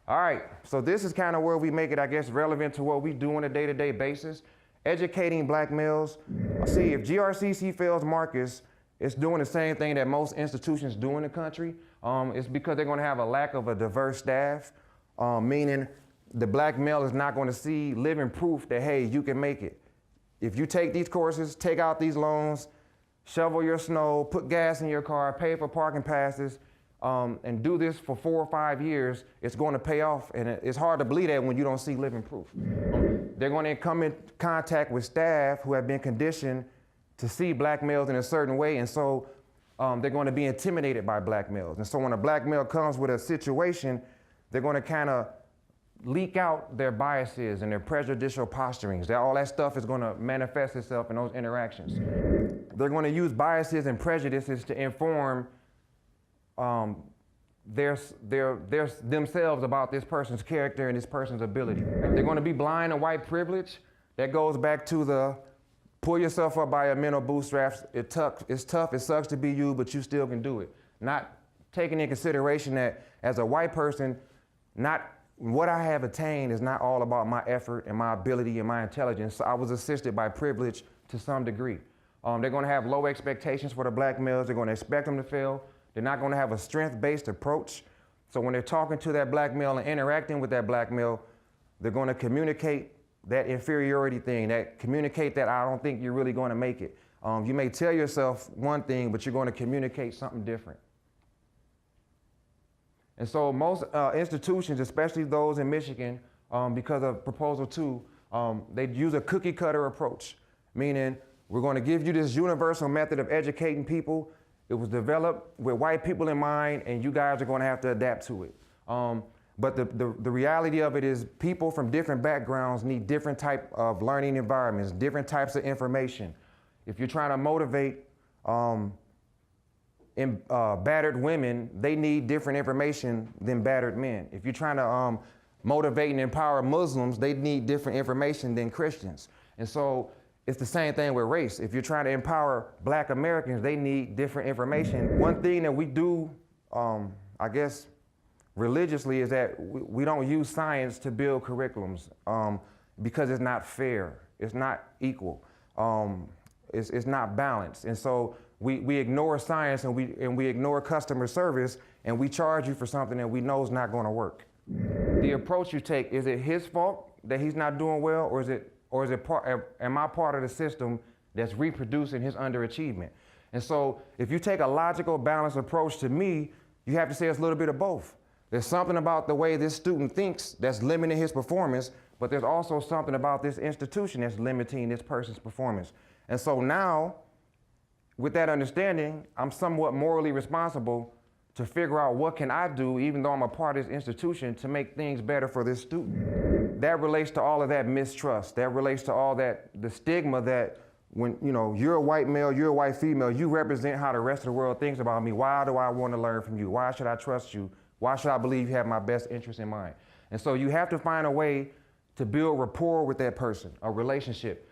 All right, so this is kind of where we make it, I guess, relevant to what we do on a day-to-day basis. Educating black males. See, if GRCC fails Marcus, it's doing the same thing that most institutions do in the country. It's because they're gonna have a lack of a diverse staff, meaning the black male is not gonna see living proof that, hey, you can make it. If you take these courses, take out these loans, shovel your snow, put gas in your car, pay for parking passes, and do this for 4 or 5 years, it's going to pay off. And it's hard to believe that when you don't see living proof. They're going to come in contact with staff who have been conditioned to see black males in a certain way, and so they're going to be intimidated by black males. And so when a black male comes with a situation, they're going to kind of leak out their biases and their prejudicial posturings. All that stuff is going to manifest itself in those interactions. They're going to use biases and prejudices to inform themselves about this person's character and this person's ability. They're going to be blind to white privilege. That goes back to the pull yourself up by your mental bootstraps. It's tough, it sucks to be you, but you still can do it. Not taking into consideration that as a white person, what I have attained is not all about my effort and my ability and my intelligence. So I was assisted by privilege to some degree. They're going to have low expectations for the black males. They're going to expect them to fail. They're not going to have a strength-based approach. So when they're talking to that black male and interacting with that black male, they're going to communicate that inferiority thing, communicate that I don't think you're really going to make it. You may tell yourself one thing, but you're going to communicate something different. And so most institutions, especially those in Michigan, because of Proposal 2, they use a cookie cutter approach, meaning we're going to give you this universal method of educating people. It was developed with white people in mind, and you guys are going to have to adapt to it. But the reality of it is people from different backgrounds need different type of learning environments, different types of information. If you're trying to motivate battered women, they need different information than battered men. If you're trying to motivate and empower Muslims, they need different information than Christians. And so it's the same thing with race. If you're trying to empower black Americans, they need different information. One thing that we do, I guess, religiously is that we don't use science to build curriculums because it's not fair, it's not equal, it's not balanced. And so we ignore science and we ignore customer service, and we charge you for something that we know is not going to work. The approach you take, is it his fault that he's not doing well, am I part of the system that's reproducing his underachievement? And so if you take a logical, balanced approach to me, you have to say it's a little bit of both. There's something about the way this student thinks that's limiting his performance, but there's also something about this institution that's limiting this person's performance. And so now, with that understanding, I'm somewhat morally responsible to figure out what can I do, even though I'm a part of this institution, to make things better for this student. That relates to all of that mistrust. That relates to all that, the stigma that when you're a white male, you're a white female, you represent how the rest of the world thinks about me. Why do I want to learn from you? Why should I trust you? Why should I believe you have my best interest in mind? And so you have to find a way to build rapport with that person, a relationship.